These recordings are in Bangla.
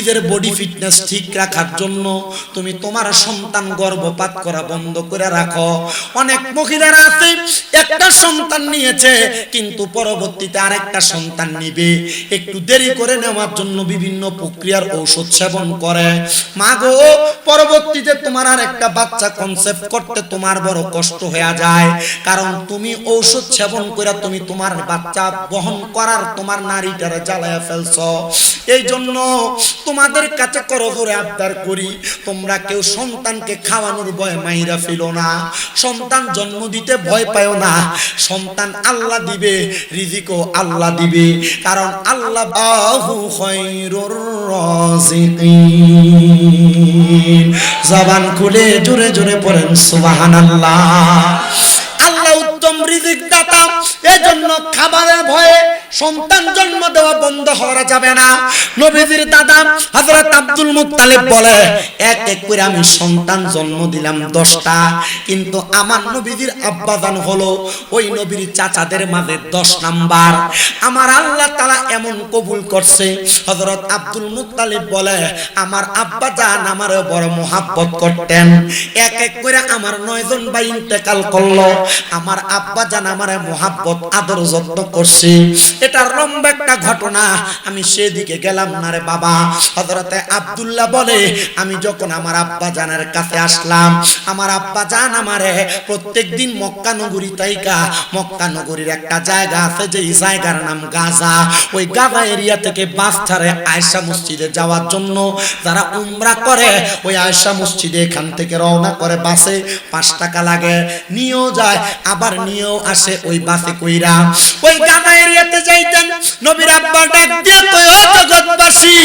নিজের বডি ফিটনেস ঠিক রাখার জন্য তুমি তোমার সন্তান গর্ভপাত করা বন্ধ করে রাখো। অনেক মহিলারা আছে একটা সন্তান নিয়েছে কিন্তু পরবর্তীতে আরেকটা সন্তান নিবে, একটু দেরি করে নেওয়ার জন্য বিভিন্ন প্রক্রিয়ার ঔষধ সেবন করে। মা গো, পরবর্তীতে তোমার আরেকটা বাচ্চা কনসেপ্ট করতে তোমার বড় কষ্ট হয়ে যায়, কারণ তুমি ঔষধ সেবন করে তুমি তোমার বাচ্চা বহন করার তোমার নারীটারে জ্বালায়া ফেলছো। এই জন্য তোমাদের কাছে করজোরে আবদার করি, তোমরা কেউ সন্তানকে খাওয়ানোর ভয় মাইরা ফেলো না, সন্তান জন্ম দিতে ভয় পাও না। সন্তান আল্লাহ দিবে, রিজিকও আল্লাহ দিবে, কারণ আল্লাহু খায়রুর রাযিকিন। জবান খুলে জোরে জোরে পড়েন সুবহানাল্লাহ। আল্লাহ উত্তম রিজিক দাতা, এজন্য খাবারের ভয়ে সন্তান জন্ম দেওয়া বন্ধ হওয়া যাবে না। নবীজির দাদা হযরত আব্দুল মুত্তালিব বলে, এক এক করে আমি সন্তান জন্ম দিলাম 10টা, কিন্তু আমার নবীজির আব্বাজান হলো ওই নবীর চাচাদের মাঝে 10 নাম্বার। আমার আল্লাহ তাআলা এমন কবুল করছে, হযরত আব্দুল মুত্তালিব বলে আমার আব্বাজান আমারে বড় মোহাব্বত করতেন। এক এক করে আমার 9 জন ভাই ইন্তেকাল করলো, আমার আব্বাজান আমারে মোহাব্বত আদর যত্ন করছে। এটা লম্বা একটা ঘটনা, আমি সেদিকে গেলাম না রে বাবা। হযরতে আব্দুল্লাহ বলে, আমি যখন আমার আব্বাজানের কাছে আসলাম, আমার আব্বাজান আমারে প্রত্যেকদিন মক্কা নগরী তাইকা, মক্কা নগরীর একটা জায়গা আছে যে জায়গার নাম গাজা, ওই গাজা এরিয়া থেকে বাস ছাড়ে আয়েশা মসজিদে যাওয়ার জন্য। যারা উমরা করে ওই আয়েশা মসজিদে এখান থেকে রওনা করে বাসে 5 টাকা লাগে, নিয়েও যায় আবার নিয়েও আসে ওই বাসে কইরা। ওই গাজা এরিয়াতে যাইতেন, নবীর আব্বা ডাক দিয়া কই, ও জগৎবাসী,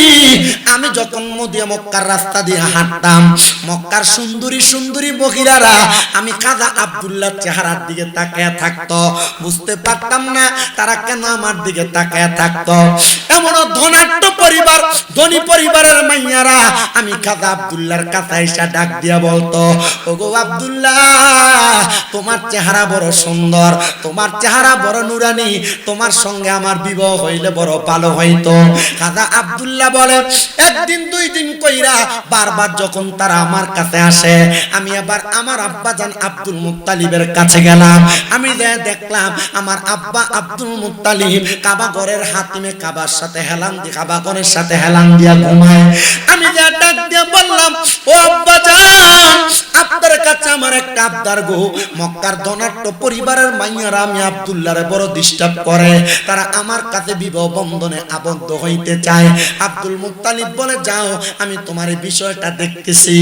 আমি যখন মদিনা মক্কার রাস্তা দিয়ে হাঁটতাম, মক্কার সুন্দরী সুন্দরী মহিলারা আমি খাজা আব্দুল্লাহর চেহারার দিকে তাকায়া থাকতো, বুঝতে পারতাম না তারা কেন আমার দিকে তাকায়া থাকতো। এমন ধনাঢ্য পরিবার, ধনী পরিবারের মাইয়ারা আমি খাজা আব্দুল্লাহর কাছে এসে ডাক দিয়া বলতো, ওগো আব্দুল্লাহ, তোমার চেহারা বড় সুন্দর, তোমার চেহারা বড় নুরানি, তোমার সঙ্গে আমার বিবাহ হইলে বড় ভালো হইতো। খাজা আব্দুল্লাহ বলে, একদিন 2 দিন কইরা বারবার যখন তারা আমার কাছে আসে, আমি আবার আমার আব্বাজান আব্দুল মুত্তালিবের কাছে গেলাম। আমি দেখলাম আমার আব্বা আব্দুল মুত্তালিব কাবা ঘরের হাতিমে কাবার সাথে হেলান দিয়ে, কাবা ঘরের সাথে হেলান দিয়া ঘুমায়। আমি ডাক দিয়ে বললাম, ও আব্বাজান, আপনার কাছে আমার একটা আবদার গো। মক্কার ধনাঢ্য পরিবারের মাইয়ারা আমি আব্দুল্লাহরে বড় ডিস্টার্ব করে, তারা আমার কাছে বিবাহ বন্ধনে আবদ্ধ হইতে চায়। আব্দুল মুত্তালিব বলে, যাও আমি তোমার এই বিষয়টা দেখতেছি।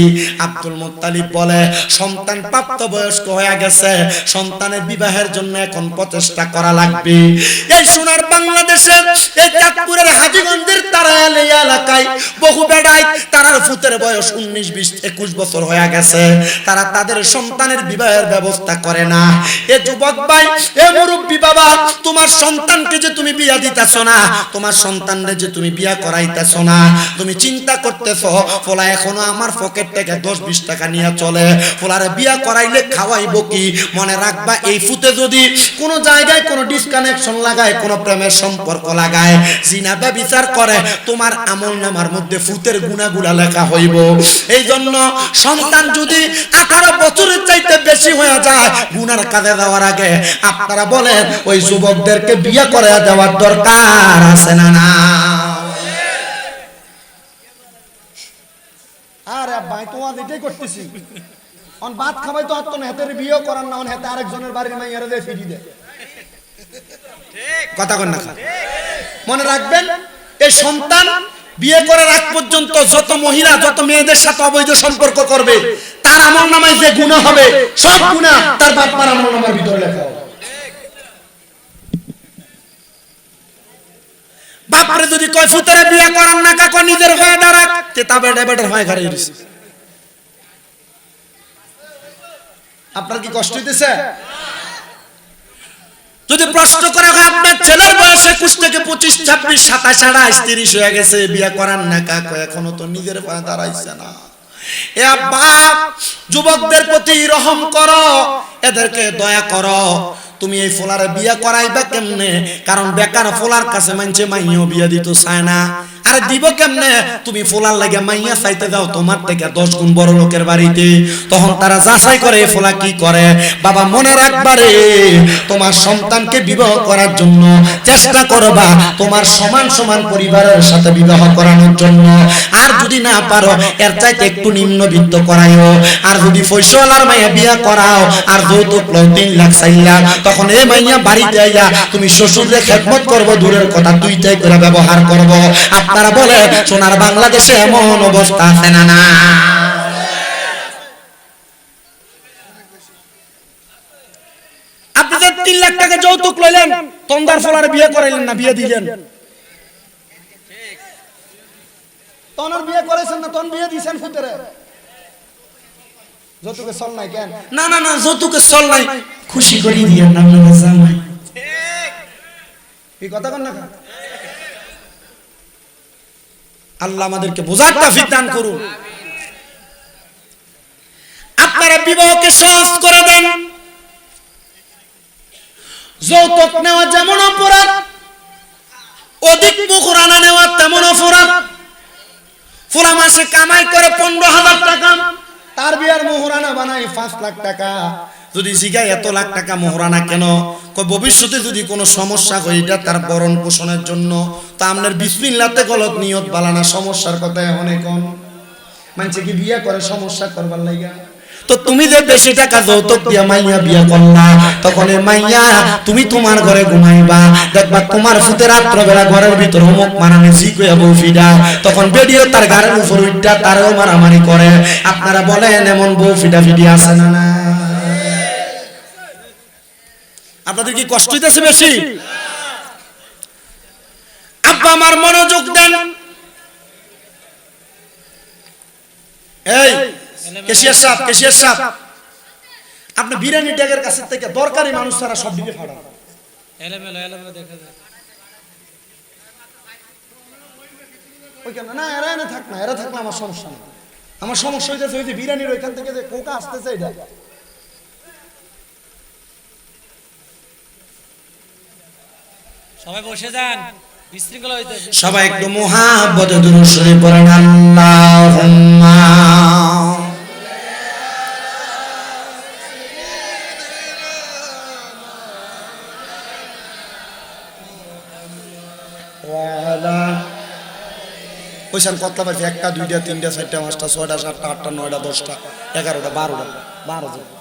আব্দুল মুত্তালিব বলে, সন্তান প্রাপ্তবয়স্ক হয়ে গেছে, সন্তানের বিবাহের জন্য এখন প্রচেষ্টা করা লাগবে। এই সোনার বাংলাদেশে এই চাঁদপুরের হাজীগঞ্জের তারায়ালি এলাকায় বহু বেড়াই তারার ফুতের বয়স 19, 20, 21 বছর হয়ে গেছে, তারা তাদের সন্তানের বিবাহের ব্যবস্থা করে না। এ যুবক ভাই, এ মুরব্বী বাবা, তোমার সন্তানকে যে তুমি বিয়া দিতেছো না, তোমার সন্তানরে যে তুমি বিয়া করাইতেছো না, তুমি চিন্তা করতেছো ফলা এখনো আমার পকেট থেকে 10-20 টাকা নিয়ে চলে, ফলারে বিয়া করাইলে খাওয়াইবো কি? মনে রাখবা, এই ফুতে যদি কোনো জায়গায় কোনো ডিসকানেকশন লাগায়, কোনো প্রেমের সম্পর্ক লাগায়, জিনা ব্যভিচার করে, তোমার আমলনামার মধ্যে ফুতের গুনাহগুলা লেখা হইব। এই জন্য সন্তান যদি 18 বছরের চাইতে বেশি হয়ে যায়, গুনার কাজে যাওয়ার আগে আপনারা বলেন ওই যুবকদেরকে বিয়ে করে দেওয়ার দরকার আছে না? না। আরে ভাই, তোমার এটাই করতেছি, অন ভাত খাবাই তো আত্ম হেতের বিয়ে করার না, অন হেতে আরেকজনের বাড়ির মাইয়ারে দিয়ে ফিরি দেয়। কথা কন না? মনে রাখবেন, এই সন্তান বিয়ে করার আগ পর্যন্ত যত মহিলা, যত মেয়েদের সাথে অবৈধ সম্পর্ক করবে, তার আমলনামায় যে গুনাহ হবে, সব গুনাহ তার বাপ মার আমলনামার ভিতরে লেখা হবে। বাপরে যদি কয় ফুতেরে বিয়ে করার না, কাকো নিজের হয়ে দাঁড়াক, তে তা বেটা বেটার হয়ে ঘরে এসেছে। আপনার কি কষ্ট হইতেছে? যদি প্রশ্ন করে আপনার ছেলের বয়স 21 থেকে 25, 26, 27, 28, 30 হয়ে গেছে, বিয়ে করার না, কাকো এখনো তো নিজের পায়ে দাঁড়াইছে না। এ বাপ, যুবকদের প্রতি রহম করো, এদেরকে দয়া করো। তুমি এই ফোলারে বিয়ে করাইবা কেমনে? কারণ বেকার ফোলার কাছে মানছে মাইও বিয়ে দিতে চায় না। আরে দিব কেমনে? তুমি ফোলার লাগে মাইয়া চাইতে যাও তোমার থেকে 10 গুণ বড় লোকের বাড়িতে, তখন তারা যাচাই করে ফোলা কি করে। বাবা মনে রাখবারে, তোমার সন্তানকে বিবাহ করার জন্য চেষ্টা করবা তোমার সমান সমান পরিবারের সাথে বিবাহ করানোর জন্য। আর যদি না পারো এর চাইতে একটু নিম্নবিত্ত করাইও। আর যদি পয়সাওয়ালার মাইয়া বিয়া করাও আর যৌতুক লও 3 লাখ 4 লাখ, তখন এই মাইয়া বাড়িতে আইয়া তুমি শ্বশুররে খেদমত করবো দূরের কথা, দুইটাই করে ব্যবহার করবো। আপনারা বলে সোনার বাংলাদেশে এমন অবস্থা আছে না? না, আপনি যে 3 লাখ টাকা যৌতুক লইলেন, তন্দার ফলার বিয়ে করাইলেন না, বিয়ে দিলেন। তনার বিয়ে করেছেন না, তন বিয়ে দিয়েছেন ফুতেরে। যৌতুকে চল নাই কেন? না না না, যৌতুকে চল নাই, খুশি করি দিয়ে নাম না জামাই। এই কথা কোন না? আল্লাহ আমাদেরকে বোঝার তৌফিক দান করুন। আপনারা বিবাহকে সহজ করে দেন। যৌতুক নেওয়া যেমন অপরাধ, অধিক মুখরানা নেওয়া তেমন অপরাধ। পুরা মাসে কামাই করে 15,000 টাকা, তার বিয়ার মোহরানা বানাই 5 লাখ টাকা। যদি জিগায় এত লাখ টাকা মোহরানা কেন? ভবিষ্যতে যদি কোনো সমস্যা হয় এটা তার বরণ পোষণের জন্য। তা আপনার বিসমিল্লাহতে গলত নিয়ত বালানা, সমস্যার কথা অনেক মানুষে কি বিয়া করে সমস্যা করবার লাগা। তো তুমি যে বেশি টাকা যৌতুক দিয়া মাইয়া বিয়া করলা, তখন এই মাইয়া তুমি তোমার ঘরে ঘুমাইবা, দেখবা তোমার ফুতে রাত্রবেলা ঘরের ভিতর হোমক মারানি জিকয়া বউ ফিডা, তখন বেডিও তার গাড়ির উপর উঠা তারও মারামারি করে। আপনারা বলেন এমন বউ ফিডা ফিডি আছে না? না, আপনাদের কি কষ্ট হইতেছে বেশি? আব্বা আমার মনোযোগ দেন। এই কেশিয়ার সাহেব, আপনি বিরিয়ানি ট্যাগের কাছে থেকে দরকারি মানুষ ছাড়া সব দিকে ফাড়ান। এলোমেলো দেখা যায়। না, এরা এনে থাক না, এরা থাকলে আমার সমস্যা নেই। আমার সমস্যা হইতেছে ওই যে বিরিয়ানির ওইখান থেকে যে কোকা আসতেছে, এটা সবাই বসে যান, বিশৃঙ্খলা হইতেছে। সবাই একটু মুহাব্বতে দুরূদ শরীফ পড়েন। আল্লাহুম্মা ওয়ালা কইছেন কতলা পাইছে? 1টা 2টা 3টা 4টা 5টা 6টা 7টা 8টা 9টা 10টা 11টা 12টা 12